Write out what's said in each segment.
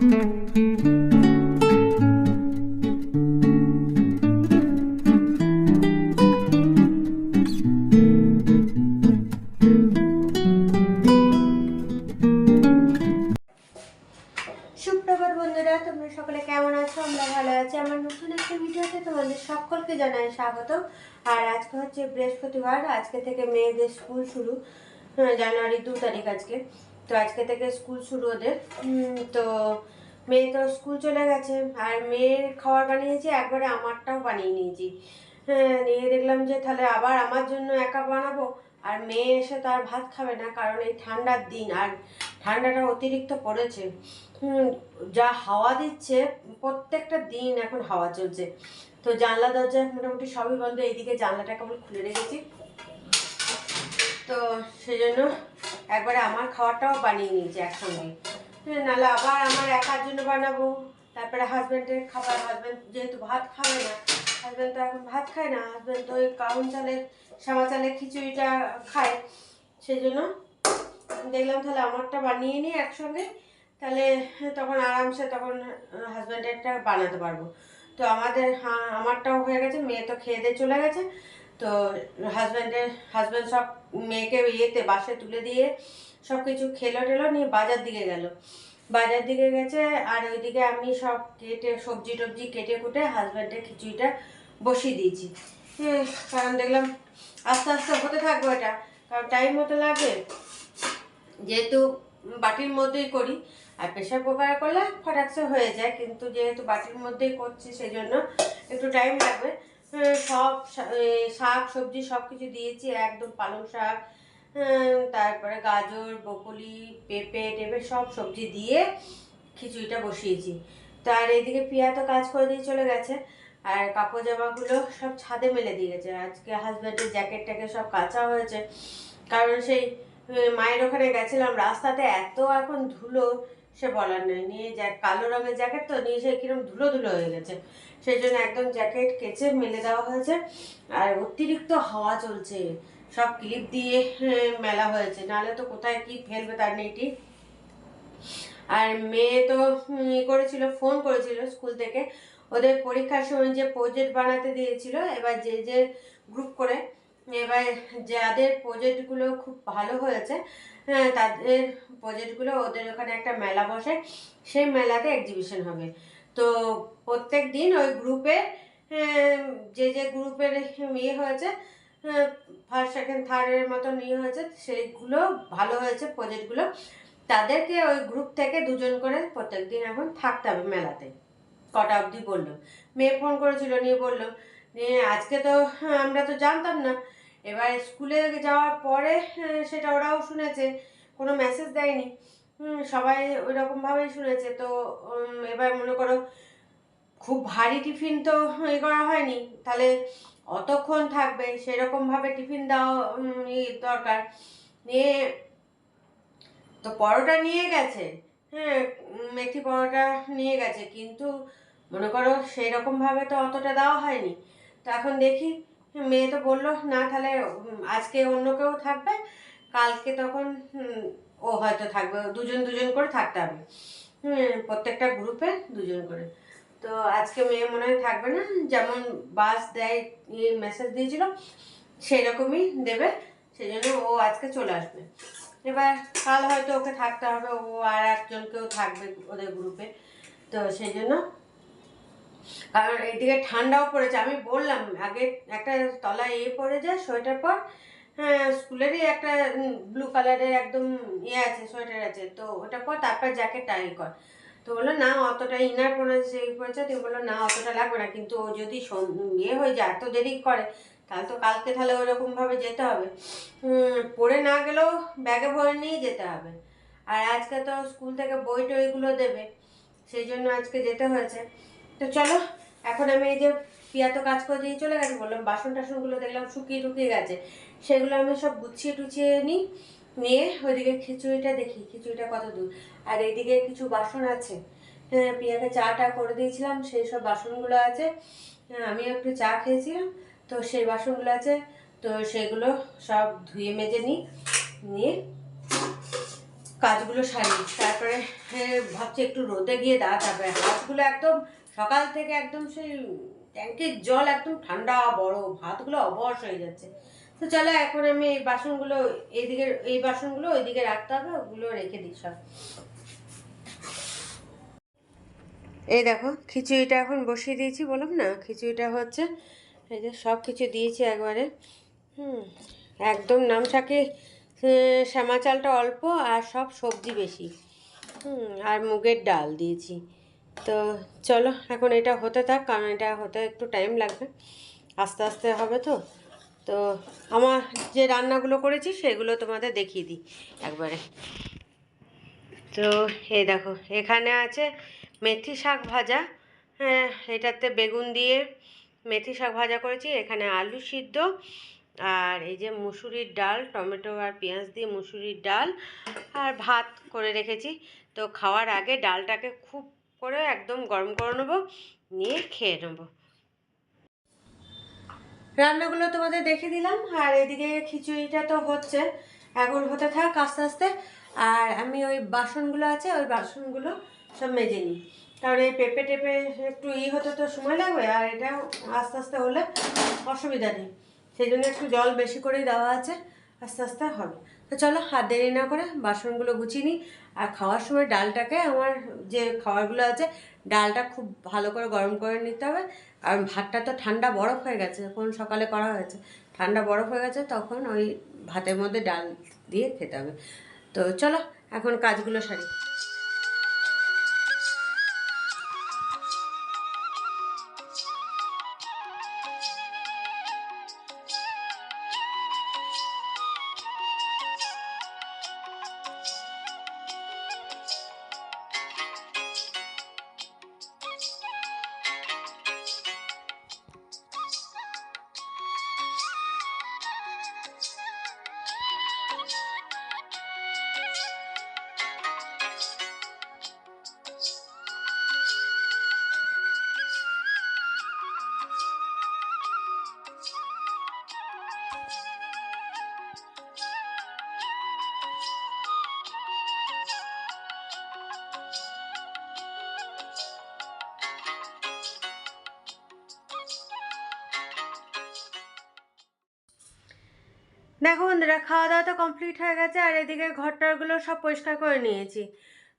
সুপ্রভাত বন্ধুরা, তোমরা সকলে কেমন আছো? আমরা ভালো আছি। আমার নতুন একটা ভিডিওতে তোমাদের সকলকে জানাই স্বাগত। আর আজকে হচ্ছে বৃহস্পতিবার, আজকে থেকে মেয়েদের স্কুল শুরু। জানুয়ারি 2 তারিখ আজকে। তো আজকে থেকে স্কুল শুরু ওদের। তো মেয়ে তো স্কুল চলে গেছে, আর মেয়ের খাবার বানিয়েছি, একবারে আমারটাও বানিয়ে নিয়েছি। নিয়ে দেখলাম যে তাহলে আবার আমার জন্য একা বানাবো, আর মেয়ে এসে তো আর ভাত খাবে না, কারণ এই ঠান্ডার দিন আর ঠান্ডাটা অতিরিক্ত পড়েছে। যা হাওয়া দিচ্ছে, প্রত্যেকটা দিন এখন হাওয়া চলছে। তো জানলা দরজা মোটামুটি সবই বন্ধ, এইদিকে জানলাটা কেবল খুলে রেখেছি। তো সেই জন্য একবারে আমার খাওয়াটাও বানিয়ে নিয়েছি একসঙ্গে, নাহলে আবার আমার একার জন্য বানাবো। তারপরে হাজব্যান্ডের খাবার, হাজব্যান্ড যেহেতু ভাত খাবে না, হাজব্যান্ড তো এখন ভাত খায় না, হাজব্যান্ড তো ওই কাউন চালের শ্যামা চালের খিচুড়িটা খায়। সেই জন্য দেখলাম তাহলে আমারটা বানিয়ে নিই একসঙ্গে, তাহলে তখন আরামসে তখন হাজব্যান্ডেরটা বানাতে পারবো। তো আমারটাও হয়ে গেছে, মেয়ে তো খেয়ে দিয়ে চলে গেছে। তো হাজব্যান্ড সব মেয়েকে বাসে তুলে দিয়ে সব কিছু খেলো টেলো নিয়ে বাজার দিকে গেছে। আর ওইদিকে আমি সব সবজি টবজি কেটে কুটে হাজব্যান্ডের খিচুড়িটা বসিয়ে দিয়েছি। কারণ দেখলাম আস্তে আস্তে হতে থাকবো এটা, কারণ টাইম মতো লাগবে, যেহেতু বাটির মধ্যেই করি। আর প্রেশার কুকারে করলে ফটাকসে হয়ে যায়, কিন্তু যেহেতু বাটির মধ্যেই করছি সেই জন্য একটু টাইম লাগবে। সব শাক সবজি সব কিছু দিয়েছি, একদম পালং শাক, তারপরে গাজর বকুলি পেঁপে টেপে সব সবজি দিয়ে খিচুড়িটা বসিয়েছি। তো আর এইদিকে পিয়া তো কাজ করে দিয়ে চলে গেছে, আর কাপড় জামাগুলো সব ছাদে মেলে দিয়ে গেছে। আজকে হাজব্যান্ডের জ্যাকেটটাকে সব কাচা হয়েছে, কারণ সেই মায়ের ওখানে গেছিলাম, রাস্তাতে এত এখন ধুলো সে বলার নেই। নিয়ে কালো রঙের জ্যাকেট তো নিয়ে সে কিরকম ধুলো ধুলো হয়ে গেছে, সেই জন্য একদম জ্যাকেট কেচে মেলে দেওয়া হয়েছে। আর অতিরিক্ত হাওয়া চলছে, সব ক্লিপ দিয়ে মেলা হয়েছে, নাহলে তো কোথায় কি ফেলবে তার নেই ঠিক। আর মেয়ে তো ফোন করেছিল স্কুল থেকে, ওদের পরীক্ষার সময় যে প্রজেক্ট বানাতে দিয়েছিল, এবার যে গ্রুপ করে, এবার যাদের প্রজেক্টগুলো খুব ভালো হয়েছে তাদের প্রজেক্টগুলো ওদের ওখানে একটা মেলা বসে, সেই মেলাতে এক্সিবিশন হবে। তো প্রত্যেক দিন ওই গ্রুপে যে গ্রুপের হয়েছে, ফার্স্ট সেকেন্ড থার্ডের মতন হয়েছে, সেইগুলো ভালো হয়েছে প্রজেক্টগুলো, তাদেরকে ওই গ্রুপ থেকে 2 জন করে প্রত্যেক দিন এখন থাকতে হবে মেলাতে। কটা অবধি বললো, মেয়ে ফোন করেছিল, নিয়ে বললো নিয়ে আজকে তো আমরা তো জানতাম না, এবার স্কুলে যাওয়ার পরে সেটা ওরাও শুনেছে, কোনো মেসেজ দেয়নি, সবাই ওই রকমভাবেই শুনেছে। তো এবার মনে করো খুব ভারী টিফিন তো করা হয়নি, তাহলে অতক্ষণ থাকবে সেরকমভাবে টিফিন দেওয়া দরকার। নিয়ে তো পরোটা নিয়ে গেছে, মেথি পরোটা নিয়ে গেছে, কিন্তু মনে করো সেই রকমভাবে তো অতটা দেওয়া হয়নি। তো এখন দেখি, মেয়ে তো বললো না তাহলে আজকে অন্য কেউ থাকবে, কালকে তখন ও হয়তো থাকবে, 2 জন 2 জন করে থাকতে হবে, প্রত্যেকটা গ্রুপে 2 জন করে। তো আজকে মেয়ে মনে হয় থাকবে না, যেমন বাস দেয় মেসেজ দিয়েছিল সেই রকমই দেবে, সেই জন্য ও আজকে চলে আসবে। এবার কাল হয়তো ওকে থাকতে হবে, ও আর একজনকেও থাকবে ওদের গ্রুপে। তো সেই জন্য, কারণ এইদিকে ঠান্ডাও পড়েছে, আমি বললাম আগে একটা তলায় পরে যায় সোয়েটার পর, স্কুলেরই একটা ব্লু কালারের একদম আছে সোয়েটার আছে, তো ওটা পর তারপর জ্যাকেটটা কর। তো বললো না অতটা ইনার পরেছে তো বললো না অতটা লাগবে না, কিন্তু ও যদি হয়ে যায় এত দেরি করে, তাহলে তো কালকে তাহলে ওরকমভাবে যেতে হবে, পড়ে না গেলেও ব্যাগে ভরে নিয়েই যেতে হবে। আর আজকে তো স্কুল থেকে বই টইগুলো দেবে, সেই জন্য আজকে যেতে হয়েছে। তো চলো, এখন আমি এই যে পিয়া তো কাজ করে দিয়ে চলে গেছে, বললাম বাসন টাসনগুলো দেখলাম শুকিয়ে গেছে, সেগুলো আমি সব গুছিয়ে টুছিয়ে নিয়ে ওইদিকে খিচুড়িটা দেখি খিচুড়িটা কত দূর। আর এইদিকে কিছু বাসন আছে, পিয়াকে চাটা করে দিয়েছিলাম, সেই সব বাসনগুলো আছে, আমি একটু চা খেয়েছিলাম, তো সেই বাসনগুলো আছে, তো সেগুলো সব ধুয়ে মেজে নিয়ে কাজগুলো সারি, তারপরে ভাবছি একটু রোদে গিয়ে তারপরে হাতগুলো একদম সকাল থেকে একদম সেই ট্যাঙ্কের জল একদম ঠান্ডা বরফ, হাতগুলো অবশ হয়ে যাচ্ছে। তো চলো এখন আমি এই বাসনগুলো এইদিকে, এই বাসনগুলো ওইদিকে রাখতে হবে, ওগুলো রেখে দিই সব। এই দেখো খিচুড়িটা এখন বসিয়ে দিয়েছি, বললাম না খিচুড়িটা হচ্ছে, এই যে সব কিছু দিয়েছি একবারে। একদম নামশাকে শ্যামা চালটা অল্প আর সব সবজি বেশি, আর মুগের ডাল দিয়েছি। তো চলো এখন এটা হতে থাক, কারণ এটা হতে একটু টাইম লাগবে, আস্তে আস্তে হবে। তো তো আমার যে রান্নাগুলো করেছি সেগুলো তোমাদের দেখিয়ে দিই একবারে। তো এই দেখো এখানে আছে মেথি শাক ভাজা, হ্যাঁ এটাতে বেগুন দিয়ে মেথি শাক ভাজা করেছি, এখানে আলু সিদ্ধ, আর এই যে মুসুরির ডাল, টমেটো আর পেঁয়াজ দিয়ে মুসুরির ডাল, আর ভাত করে রেখেছি। তো খাওয়ার আগে ডালটাকে খুব করে একদম গরম করে নেবো, নিয়ে খেয়ে নেবো। রান্নাগুলো তোমাদের দেখে দিলাম, আর এদিকে খিচুড়িটা তো হচ্ছে, এখন হতে থাক আস্তে আস্তে। আর আমি ওই বাসনগুলো আছে, ওই বাসনগুলো সব মেজে নিই, কারণ এই পেঁপে টেপে একটু হতে তো সময় লাগবে, আর এটা আস্তে আস্তে হলে অসুবিধা নেই, সেই জন্য একটু জল বেশি করেই দেওয়া আছে, আস্তে আস্তে হবে। তো চলো হাত দেরি না করে বাসনগুলো গুছিয়ে নিই। আর খাওয়ার সময় ডালটাকে, আমার যে খাবারগুলো আছে ডালটা খুব ভালো করে গরম করে নিতে হবে, কারণ ভাতটা তো ঠান্ডা বরফ হয়ে গেছে, যখন সকালে করা হয়েছে ঠান্ডা বরফ হয়ে গেছে, তখন ওই ভাতের মধ্যে ডাল দিয়ে খেতে হবে। তো চলো এখন কাজগুলো সারি। দেখো বন্ধুরা, খাওয়া দাওয়া তো কমপ্লিট হয়ে গেছে, আর এদিকে ঘরটারগুলো সব পরিষ্কার করে নিয়েছি।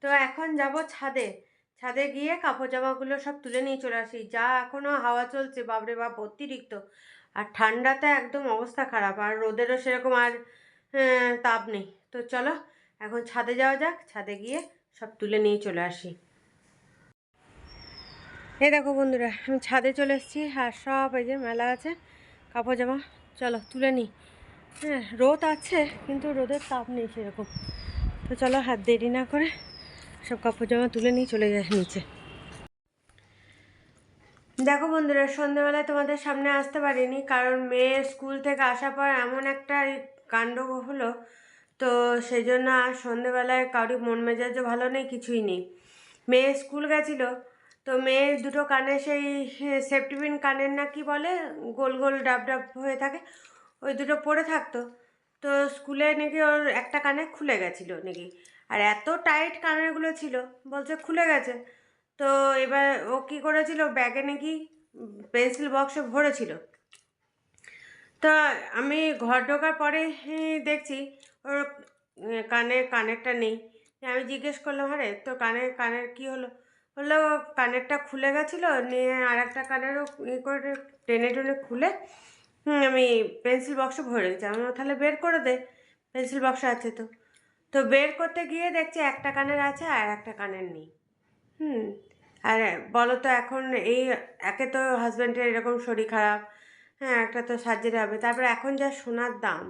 তো এখন যাব ছাদে, ছাদে গিয়ে কাপড় জামাগুলো সব তুলে নিয়ে চলে আসি। যা এখনও হাওয়া চলছে বাপরে বাপ অতিরিক্ত, আর ঠান্ডাতে একদম অবস্থা খারাপ, আর রোদেরও সেরকম আর তাপ নেই। তো চলো এখন ছাদে যাওয়া যাক, ছাদে গিয়ে সব তুলে নিয়ে চলে আসি। এই দেখো বন্ধুরা, আমি ছাদে চলে এসেছি, আর সব এই যে মেলা আছে কাপড় জামা, চলো তুলে নিই। হ্যাঁ রোদ আছে কিন্তু রোদের তাপ নেই সেরকম। তো চলো হাত দেরি না করে সব কাপড় জামা তুলে নিয়ে চলে যায় নিচে। দেখো বন্ধুরা, সন্ধ্যেবেলায় তোমাদের সামনে আসতে পারিনি, কারণ মেয়ে স্কুল থেকে আসার পর এমন একটা কাণ্ড হলো, তো সেই জন্য আর সন্ধ্যেবেলায় কারোর মন মেজাজও ভালো নেই, কিছুই নেই। মেয়ে স্কুল গেছিলো, তো মেয়ের দুটো কানে সেই সেফটিপিন কানের না কি বলে, গোল গোল ডাব ডাব হয়ে থাকে, ওই দুটো পরে থাকতো। তো স্কুলে নাকি ওর একটা কানে খুলে গেছিলো নাকি, আর এত টাইট কানেরগুলো ছিল, বলছে খুলে গেছে। তো এবার ও কী করেছিল, ব্যাগে নাকি পেন্সিল বক্সে ভরেছিল। তো আমি ঘর ঢোকার পরে দেখছি ওর কানেরটা নেই। আমি জিজ্ঞেস করলাম, আরে তো কানের কী হলো? বললো কানেরটা খুলে গেছিলো, নিয়ে আর একটা কানেরও করে টেনে টেনে খুলে আমি পেন্সিল বক্সে ভরে রেখেছি। আমি তাহলে বের করে দে, পেন্সিল বক্সে আছে তো। তো বের করতে গিয়ে দেখছি একটা কানের আছে আর একটা কানের নেই। আর বলো তো এখন এই একে তো হাজব্যান্ডের এরকম শরীর খারাপ, হ্যাঁ একটা তো সার্জারি হবে, তারপরে এখন যা সোনার দাম,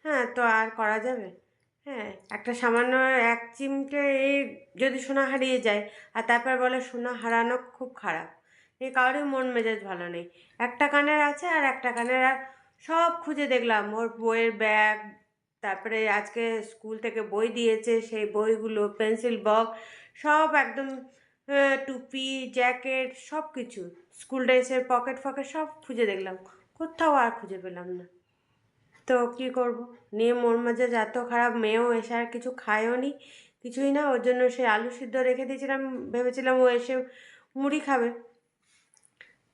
হ্যাঁ তো আর করা যাবে? হ্যাঁ একটা সামান্য এক চিমটে এই যদি সোনা হারিয়ে যায়, আর তারপর বলে সোনা হারানো খুব খারাপ, এই কারোরই মন মেজাজ ভালো নেই। একটা কানের আছে আর একটা কানের, আর সব খুঁজে দেখলাম ওর বইয়ের ব্যাগ, তারপরে আজকে স্কুল থেকে বই দিয়েছে সেই বইগুলো, পেন্সিল বক্স, সব একদম টুপি জ্যাকেট সব কিছু, স্কুল ড্রেসের পকেট ফকেট সব খুঁজে দেখলাম, কোথাও আর খুঁজে পেলাম না। তো কী করব, নিয়ে মন মেজাজ এত খারাপ, মেয়েও এসে আর কিছু খায়ও নি, কিছুই না, ওর জন্য সেই আলু সিদ্ধ রেখে দিয়েছিলাম, ভেবেছিলাম ও এসে মুড়ি খাবে।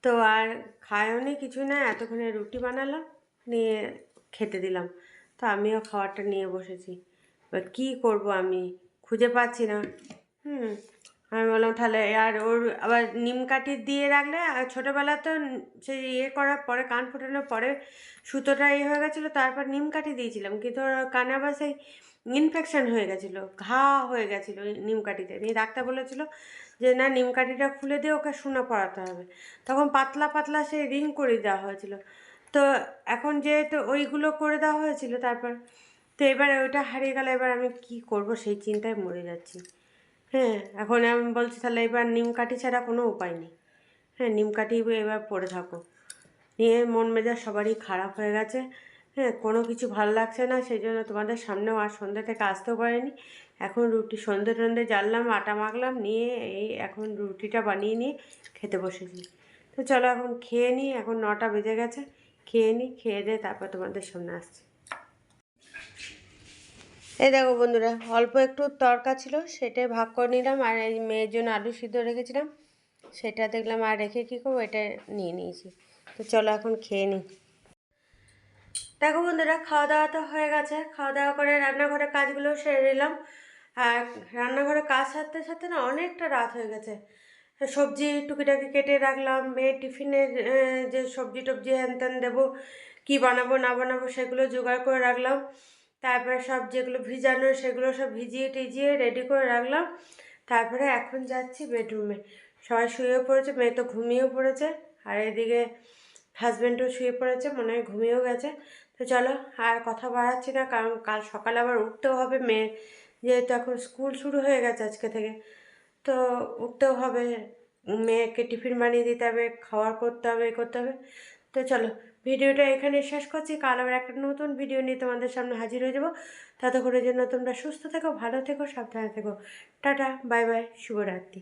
তো আর খায়ও নি, কিছুই না, এতক্ষণে রুটি বানালাম, নিয়ে খেতে দিলাম। তো আমিও খাবারটা নিয়ে বসেছি। এবার কী করবো, আমি খুঁজে পাচ্ছি না। আমি বললাম তাহলে, আর ওর আবার নিম কাঠি দিয়ে রাখলে, ছোটোবেলা তো সেই করার পরে, কান ফোটানোর পরে সুতোটা হয়ে গেছিলো, তারপর নিম কাঠি দিয়েছিলাম, কিন্তু ওর কানে আবার সেই ইনফেকশান হয়ে গেছিলো, ঘা হয়ে গেছিলো নিম কাঠিতে। নিয়ে ডাক্তার বলেছিল যে না, নিম কাঠিটা খুলে দিয়ে ওকে শুনে পড়াতে হবে। তখন পাতলা পাতলা সেই রিং করে দেওয়া হয়েছিল। তো এখন যেহেতু ওইগুলো করে দেওয়া হয়েছিল, তারপর তো এবার ওইটা হারিয়ে গেলে এবার আমি কি করব সেই চিন্তায় মরে যাচ্ছি। হ্যাঁ, এখন আমি বলছি তাহলে এবার নিম কাঠি ছাড়া কোনো উপায় নেই। হ্যাঁ, নিম কাঠি এবার পড়ে থাকো। নিয়ে মন মেজাজ সবারই খারাপ হয়ে গেছে। হ্যাঁ, কোনো কিছু ভালো লাগছে না, সেই জন্য তোমাদের সামনেও আর সন্ধ্যে থেকে আসতেও পারিনি। এখন রুটি সন্ধ্যে টন্ধে জ্বাললাম, আটা মাখলাম, নিয়ে এই এখন রুটিটা বানিয়ে নিয়ে খেতে বসেছি। তো চলো এখন খেয়ে নিই, এখন 9টা বেজে গেছে। খেয়ে নিই, খেয়ে দিয়ে তারপর তোমাদের সামনে আসছি। এই দেখো বন্ধুরা, অল্প একটু তরকা ছিল, সেটাই ভাগ করে নিলাম, আর এই মেয়ের জন্য আলু সিদ্ধ রেখেছিলাম, সেটা দেখলাম আর রেখে কী করবো, এটা নিয়ে নিয়েছি। তো চলো এখন খেয়ে নিই। দেখো বন্ধুরা, খাওয়া দাওয়া তো হয়ে গেছে, খাওয়া দাওয়া করে রান্নাঘরের কাজগুলো সেরে নিলাম। আর রান্নাঘরের কাজ সারতে সারতে না অনেকটা রাত হয়ে গেছে। সবজি টুকিটাকি কেটে রাখলাম, মেয়ের টিফিনের যে সবজি টবজি হ্যান ত্যান দেবো, কী বানাবো না বানাবো সেগুলো জোগাড় করে রাখলাম। তারপরে সব যেগুলো ভিজানো সেগুলো সব ভিজিয়ে টিজিয়ে রেডি করে রাখলাম। তারপরে এখন যাচ্ছি বেডরুমে। সবাই শুয়েও পড়েছে, মেয়ে তো ঘুমিয়েও পড়েছে, আর এদিকে হাজব্যান্ডও শুয়ে পড়েছে, মনে হয় ঘুমিয়েও গেছে। তো চলো আর কথা বাড়াচ্ছি না, কারণ কাল সকালে আবার উঠতেও হবে মেয়ের, যেহেতু এখন স্কুল শুরু হয়ে গেছে আজকে থেকে। তো উঠতেও হবে, মেয়েকে টিফিন বানিয়ে দিতে হবে, খাওয়ার করতে হবে, করতে হবে। তো চলো ভিডিওটা এখানে শেষ করছি, কাল আবার একটা নতুন ভিডিও নিয়ে তোমাদের সামনে হাজির হয়ে যাবো। ততক্ষণের জন্য তোমরা সুস্থ থেকো, ভালো থেকো, সাবধানে থেকো। টাটা, বাই বাই, শুভরাত্রি।